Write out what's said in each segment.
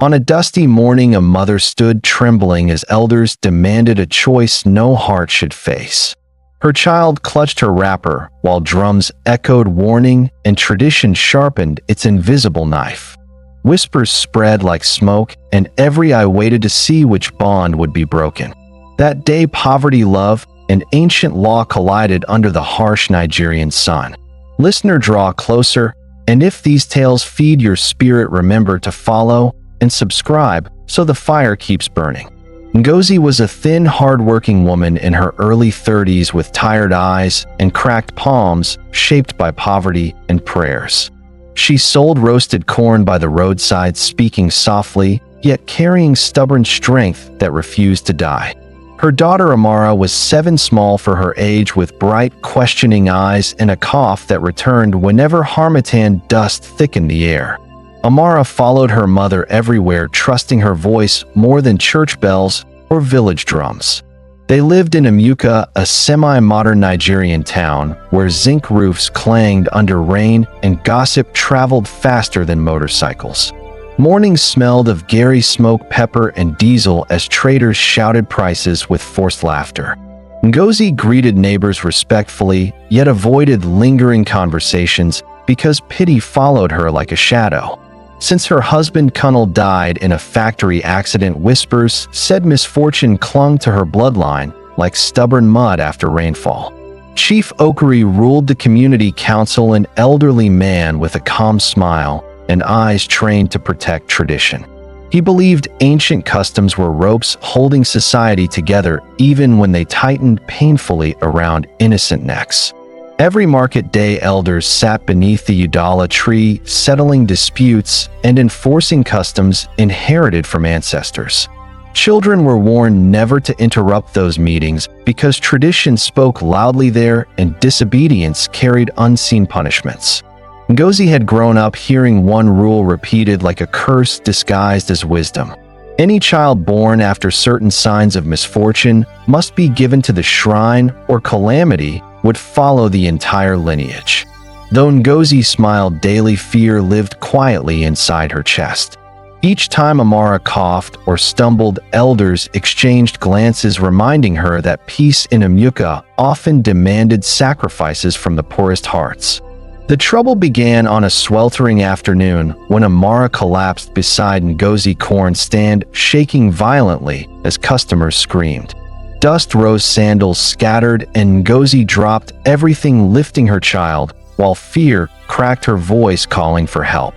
On a dusty morning, a mother stood trembling as elders demanded a choice no heart should face. Her child clutched her wrapper while drums echoed warning and tradition sharpened its invisible knife. Whispers spread like smoke, and every eye waited to see which bond would be broken. That day, poverty, love, and ancient law collided under the harsh Nigerian sun. Listener, draw closer, and if these tales feed your spirit, remember to follow and subscribe so the fire keeps burning. Ngozi was a thin, hard-working woman in her early 30s with tired eyes and cracked palms shaped by poverty and prayers. She sold roasted corn by the roadside, speaking softly, yet carrying stubborn strength that refused to die. Her daughter Amara was 7, small for her age, with bright, questioning eyes and a cough that returned whenever harmattan dust thickened the air. Amara followed her mother everywhere, trusting her voice more than church bells or village drums. They lived in Amuka, a semi-modern Nigerian town where zinc roofs clanged under rain and gossip traveled faster than motorcycles. Mornings smelled of Gary smoke, pepper, and diesel as traders shouted prices with forced laughter. Ngozi greeted neighbors respectfully, yet avoided lingering conversations because pity followed her like a shadow. Since her husband Kunal died in a factory accident, whispers said misfortune clung to her bloodline like stubborn mud after rainfall. Chief Okiri ruled the community council, an elderly man with a calm smile and eyes trained to protect tradition. He believed ancient customs were ropes holding society together even when they tightened painfully around innocent necks. Every market day, elders sat beneath the Udala tree, settling disputes and enforcing customs inherited from ancestors. Children were warned never to interrupt those meetings because tradition spoke loudly there and disobedience carried unseen punishments. Ngozi had grown up hearing one rule repeated like a curse disguised as wisdom. Any child born after certain signs of misfortune must be given to the shrine, or calamity would follow the entire lineage. Though Ngozi smiled daily, fear lived quietly inside her chest. Each time Amara coughed or stumbled, elders exchanged glances, reminding her that peace in Amuka often demanded sacrifices from the poorest hearts. The trouble began on a sweltering afternoon when Amara collapsed beside Ngozi's corn stand, shaking violently as customers screamed. Dust rose, sandals scattered, and Ngozi dropped everything, lifting her child, while fear cracked her voice calling for help.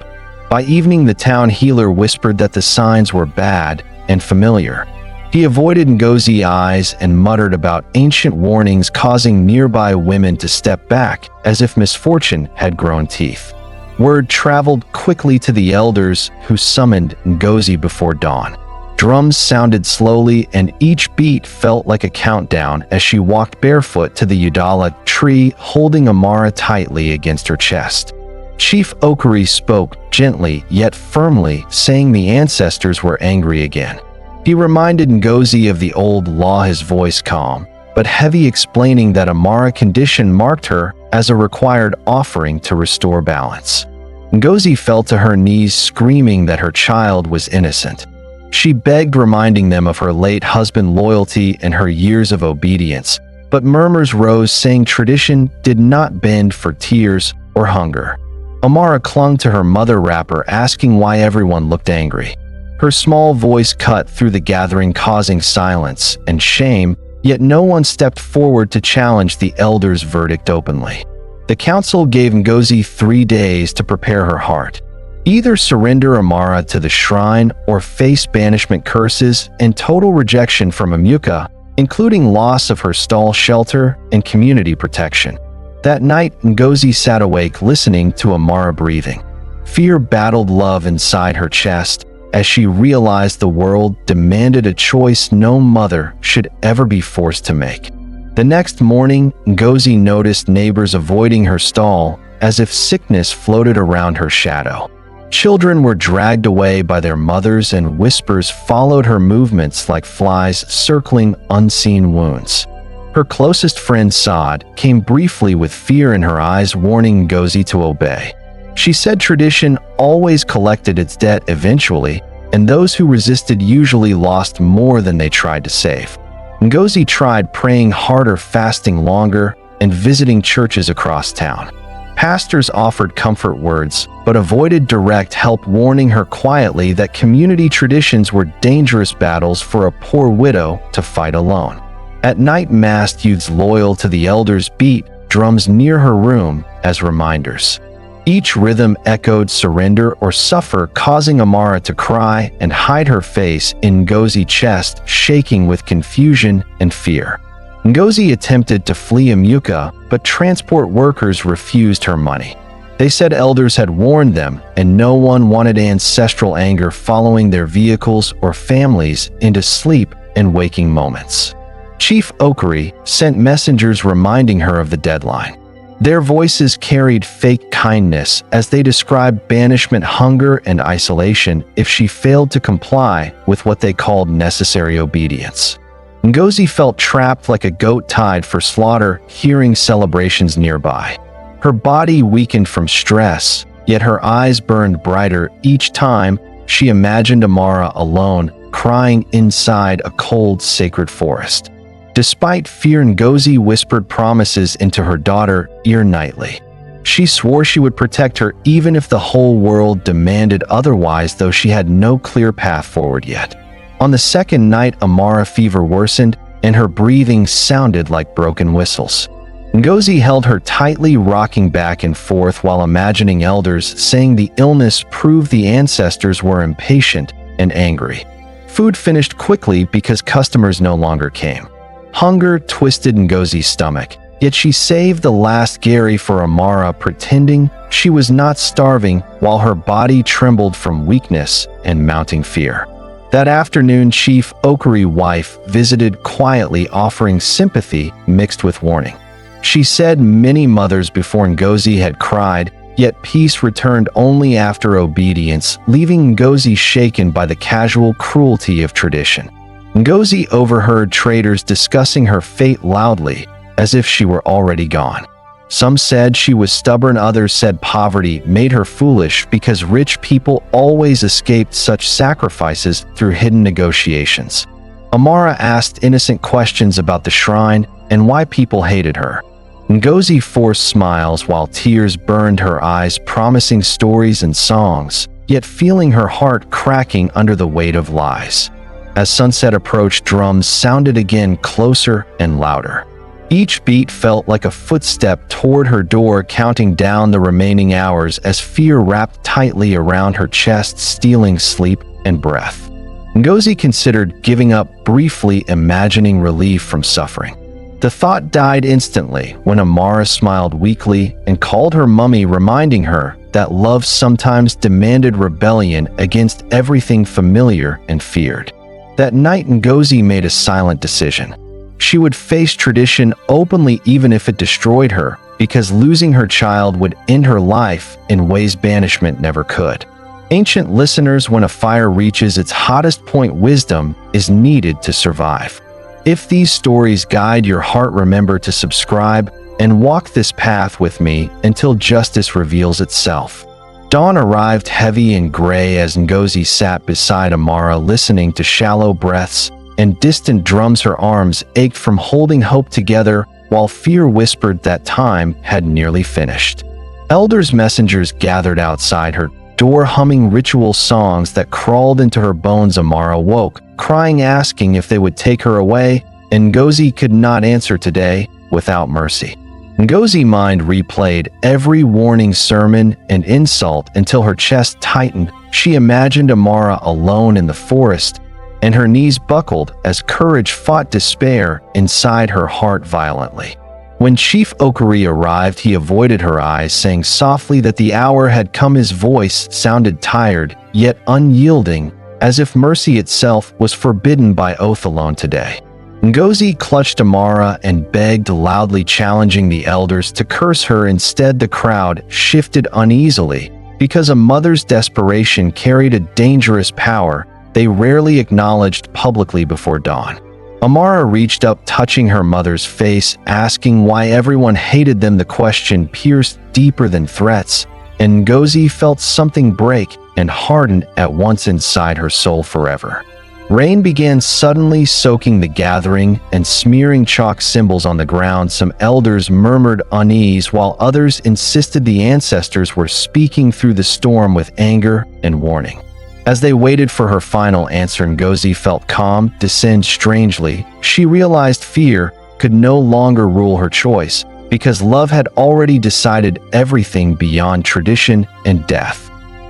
By evening, the town healer whispered that the signs were bad and familiar. He avoided Ngozi's eyes and muttered about ancient warnings, causing nearby women to step back as if misfortune had grown teeth. Word traveled quickly to the elders, who summoned Ngozi before dawn. Drums sounded slowly, and each beat felt like a countdown as she walked barefoot to the Udala tree, holding Amara tightly against her chest. Chief Okiri spoke gently yet firmly, saying the ancestors were angry again. He reminded Ngozi of the old law, his voice calm but heavy, explaining that Amara's condition marked her as a required offering to restore balance. Ngozi fell to her knees, screaming that her child was innocent. She begged, reminding them of her late husband's loyalty and her years of obedience, but murmurs rose, saying tradition did not bend for tears or hunger. Amara clung to her mother wrapper, asking why everyone looked angry. Her small voice cut through the gathering, causing silence and shame, yet no one stepped forward to challenge the elders' verdict openly. The council gave Ngozi 3 days to prepare her heart. Either surrender Amara to the shrine or face banishment, curses, and total rejection from Amuka, including loss of her stall, shelter, and community protection. That night, Ngozi sat awake, listening to Amara breathing. Fear battled love inside her chest as she realized the world demanded a choice no mother should ever be forced to make. The next morning, Ngozi noticed neighbors avoiding her stall as if sickness floated around her shadow. Children were dragged away by their mothers, and whispers followed her movements like flies circling unseen wounds. Her closest friend Saad came briefly with fear in her eyes, warning Ngozi to obey. She said tradition always collected its debt eventually, and those who resisted usually lost more than they tried to save. Ngozi tried praying harder, fasting longer, and visiting churches across town. Pastors offered comfort words, but avoided direct help, warning her quietly that community traditions were dangerous battles for a poor widow to fight alone. At night, masked youths loyal to the elders beat drums near her room as reminders. Each rhythm echoed surrender or suffer, causing Amara to cry and hide her face in Ngozi's chest, shaking with confusion and fear. Ngozi attempted to flee Amuka, but transport workers refused her money. They said elders had warned them, and no one wanted ancestral anger following their vehicles or families into sleep and waking moments. Chief Okari sent messengers reminding her of the deadline. Their voices carried fake kindness as they described banishment, hunger, and isolation if she failed to comply with what they called necessary obedience. Ngozi felt trapped like a goat tied for slaughter, hearing celebrations nearby. Her body weakened from stress, yet her eyes burned brighter each time she imagined Amara alone, crying inside a cold, sacred forest. Despite fear, Ngozi whispered promises into her daughter's ear nightly. She swore she would protect her even if the whole world demanded otherwise, though she had no clear path forward yet. On the second night, Amara's fever worsened, and her breathing sounded like broken whistles. Ngozi held her tightly, rocking back and forth while imagining elders saying the illness proved the ancestors were impatient and angry. Food finished quickly because customers no longer came. Hunger twisted Ngozi's stomach, yet she saved the last gari for Amara, pretending she was not starving while her body trembled from weakness and mounting fear. That afternoon, Chief Okari's wife visited quietly, offering sympathy mixed with warning. She said many mothers before Ngozi had cried, yet peace returned only after obedience, leaving Ngozi shaken by the casual cruelty of tradition. Ngozi overheard traders discussing her fate loudly, as if she were already gone. Some said she was stubborn, others said poverty made her foolish because rich people always escaped such sacrifices through hidden negotiations. Amara asked innocent questions about the shrine and why people hated her. Ngozi forced smiles while tears burned her eyes, promising stories and songs, yet feeling her heart cracking under the weight of lies. As sunset approached, drums sounded again, closer and louder. Each beat felt like a footstep toward her door, counting down the remaining hours as fear wrapped tightly around her chest, stealing sleep and breath. Ngozi considered giving up briefly, imagining relief from suffering. The thought died instantly when Amara smiled weakly and called her mummy, reminding her that love sometimes demanded rebellion against everything familiar and feared. That night, Ngozi made a silent decision. She would face tradition openly even if it destroyed her, because losing her child would end her life in ways banishment never could. Ancient listeners, when a fire reaches its hottest point, wisdom is needed to survive. If these stories guide your heart, remember to subscribe and walk this path with me until justice reveals itself. Dawn arrived heavy and gray as Ngozi sat beside Amara, listening to shallow breaths and distant drums. Her arms ached from holding hope together, while fear whispered that time had nearly finished. Elders' messengers gathered outside her door, humming ritual songs that crawled into her bones. Amara woke, crying, asking if they would take her away, and Ngozi could not answer today without mercy. Ngozi's mind replayed every warning, sermon, and insult until her chest tightened. She imagined Amara alone in the forest, and her knees buckled as courage fought despair inside her heart violently. When Chief Okari arrived, he avoided her eyes, saying softly that the hour had come. His voice sounded tired, yet unyielding, as if mercy itself was forbidden by oath alone today. Ngozi clutched Amara and begged loudly, challenging the elders to curse her. Instead, the crowd shifted uneasily, because a mother's desperation carried a dangerous power they rarely acknowledged publicly before dawn. Amara reached up, touching her mother's face, asking why everyone hated them. The question pierced deeper than threats, and Ngozi felt something break and hardened at once inside her soul forever. Rain began suddenly soaking the gathering and smearing chalk symbols on the ground. Some elders murmured unease, while others insisted the ancestors were speaking through the storm with anger and warning. As they waited for her final answer, Ngozi felt calm descend strangely. She realized fear could no longer rule her choice, because love had already decided everything beyond tradition and death.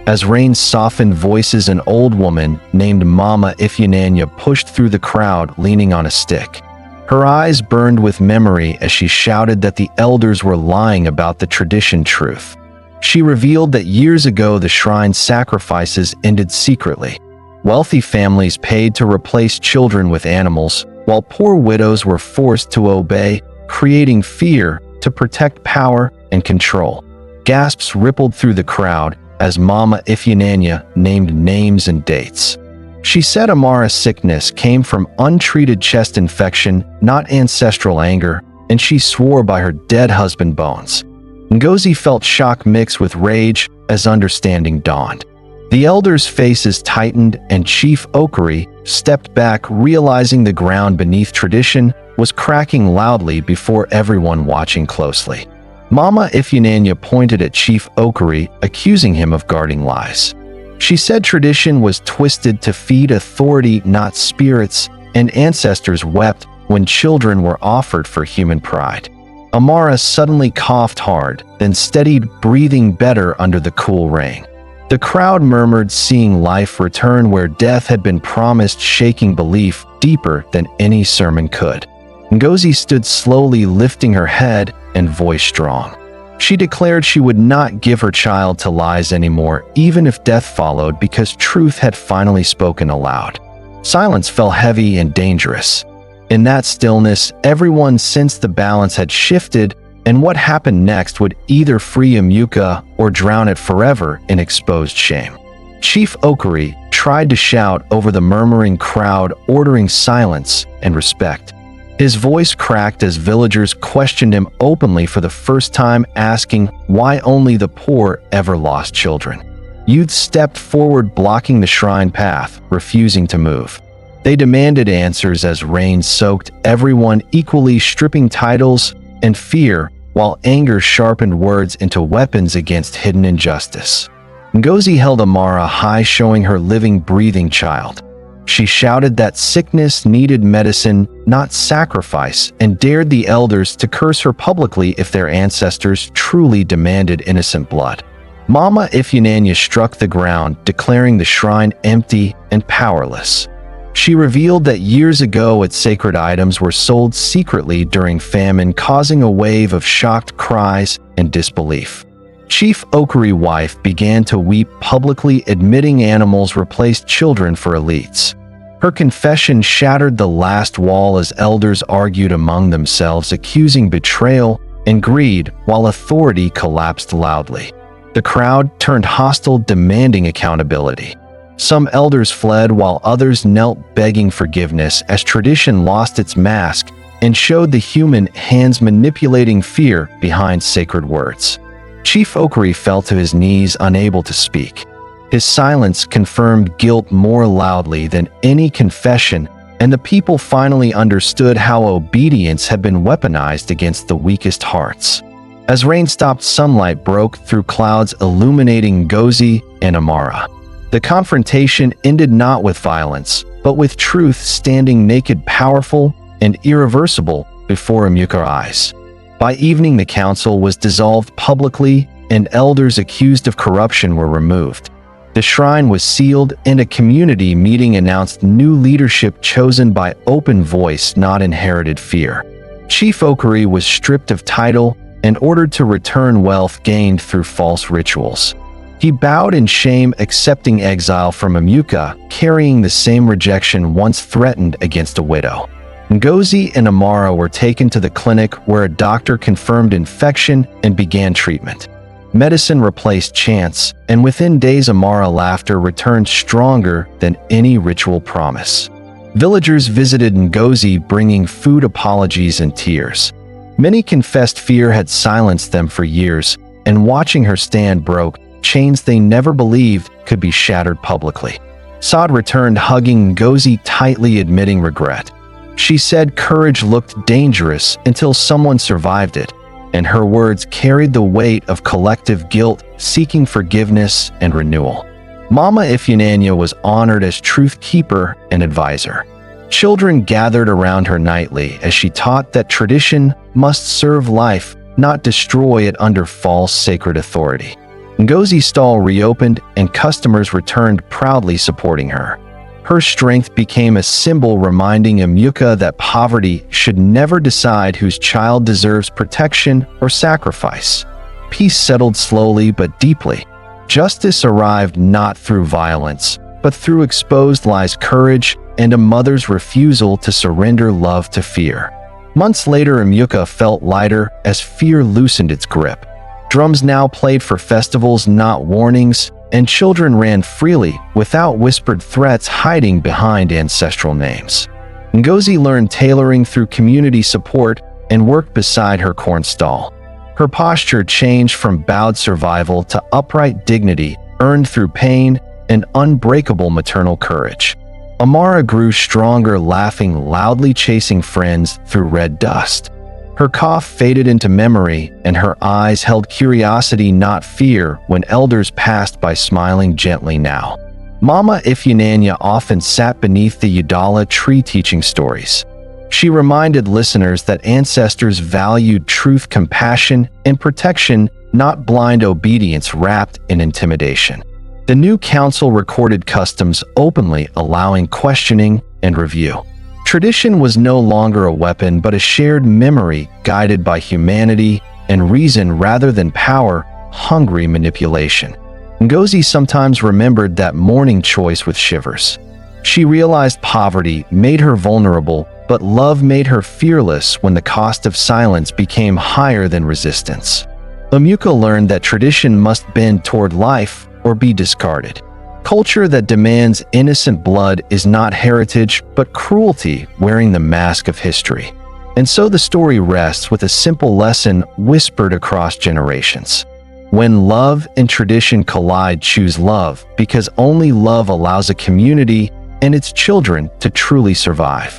As rain softened voices, an old woman named Mama Ifeanyi pushed through the crowd leaning on a stick. Her eyes burned with memory as she shouted that the elders were lying about the tradition truth. She revealed that years ago the shrine sacrifices ended secretly. Wealthy families paid to replace children with animals, while poor widows were forced to obey, creating fear to protect power and control. Gasps rippled through the crowd as Mama Ifeanyi named names and dates. She said Amara's sickness came from untreated chest infection, not ancestral anger, and she swore by her dead husband Bones. Ngozi felt shock mixed with rage as understanding dawned. The elders' faces tightened, and Chief Okiri stepped back, realizing the ground beneath tradition was cracking loudly before everyone watching closely. Mama Ifeanyi pointed at Chief Okiri, accusing him of guarding lies. She said tradition was twisted to feed authority, not spirits, and ancestors wept when children were offered for human pride. Amara suddenly coughed hard, then steadied, breathing better under the cool rain. The crowd murmured, seeing life return where death had been promised, shaking belief deeper than any sermon could. Ngozi stood slowly, lifting her head and voice strong. She declared she would not give her child to lies anymore, even if death followed, because truth had finally spoken aloud. Silence fell heavy and dangerous. In that stillness, everyone sensed the balance had shifted, and what happened next would either free Amuka or drown it forever in exposed shame. Chief Okiri tried to shout over the murmuring crowd, ordering silence and respect. His voice cracked as villagers questioned him openly for the first time, asking why only the poor ever lost children. Youth stepped forward, blocking the shrine path, refusing to move. They demanded answers as rain soaked everyone equally, stripping titles and fear, while anger sharpened words into weapons against hidden injustice. Ngozi held Amara high, showing her living, breathing child. She shouted that sickness needed medicine, not sacrifice, and dared the elders to curse her publicly if their ancestors truly demanded innocent blood. Mama Ifeanyi struck the ground, declaring the shrine empty and powerless. She revealed that years ago its sacred items were sold secretly during famine, causing a wave of shocked cries and disbelief. Chief Okiri's wife began to weep publicly, admitting animals replaced children for elites. Her confession shattered the last wall as elders argued among themselves, accusing betrayal and greed, while authority collapsed loudly. The crowd turned hostile, demanding accountability. Some elders fled while others knelt, begging forgiveness as tradition lost its mask and showed the human hands manipulating fear behind sacred words. Chief Okiri fell to his knees, unable to speak. His silence confirmed guilt more loudly than any confession, and the people finally understood how obedience had been weaponized against the weakest hearts. As rain stopped, sunlight broke through clouds, illuminating Ngozi and Amara. The confrontation ended not with violence, but with truth standing naked, powerful, and irreversible before Amuka's eyes. By evening, the council was dissolved publicly, and elders accused of corruption were removed. The shrine was sealed, and a community meeting announced new leadership chosen by open voice, not inherited fear. Chief Okiri was stripped of title and ordered to return wealth gained through false rituals. He bowed in shame, accepting exile from Amuka, carrying the same rejection once threatened against a widow. Ngozi and Amara were taken to the clinic, where a doctor confirmed infection and began treatment. Medicine replaced chance, and within days Amara's laughter returned stronger than any ritual promise. Villagers visited Ngozi, bringing food, apologies, and tears. Many confessed fear had silenced them for years, and watching her stand broke chains they never believed could be shattered publicly. Saad returned, hugging Ngozi tightly, admitting regret. She said courage looked dangerous until someone survived it, and her words carried the weight of collective guilt, seeking forgiveness and renewal. Mama Ifeanyi was honored as truth keeper and advisor. Children gathered around her nightly as she taught that tradition must serve life, not destroy it under false sacred authority. Ngozi's stall reopened and customers returned, proudly supporting her. Her strength became a symbol reminding Emeka that poverty should never decide whose child deserves protection or sacrifice. Peace settled slowly but deeply. Justice arrived not through violence, but through exposed lies, courage, and a mother's refusal to surrender love to fear. Months later, Emeka felt lighter as fear loosened its grip. Drums now played for festivals, not warnings, and children ran freely without whispered threats hiding behind ancestral names. Ngozi learned tailoring through community support and worked beside her corn stall. Her posture changed from bowed survival to upright dignity earned through pain and unbreakable maternal courage. Amara grew stronger, laughing loudly, chasing friends through red dust. Her cough faded into memory, and her eyes held curiosity, not fear, when elders passed by, smiling gently now. Mama Ifeanyi often sat beneath the Udala tree teaching stories. She reminded listeners that ancestors valued truth, compassion, and protection, not blind obedience wrapped in intimidation. The new council recorded customs openly, allowing questioning and review. Tradition was no longer a weapon but a shared memory guided by humanity and reason rather than power-hungry manipulation. Ngozi sometimes remembered that morning choice with shivers. She realized poverty made her vulnerable, but love made her fearless when the cost of silence became higher than resistance. Emeka learned that tradition must bend toward life or be discarded. Culture that demands innocent blood is not heritage, but cruelty wearing the mask of history. And so the story rests with a simple lesson whispered across generations. When love and tradition collide, choose love, because only love allows a community and its children to truly survive.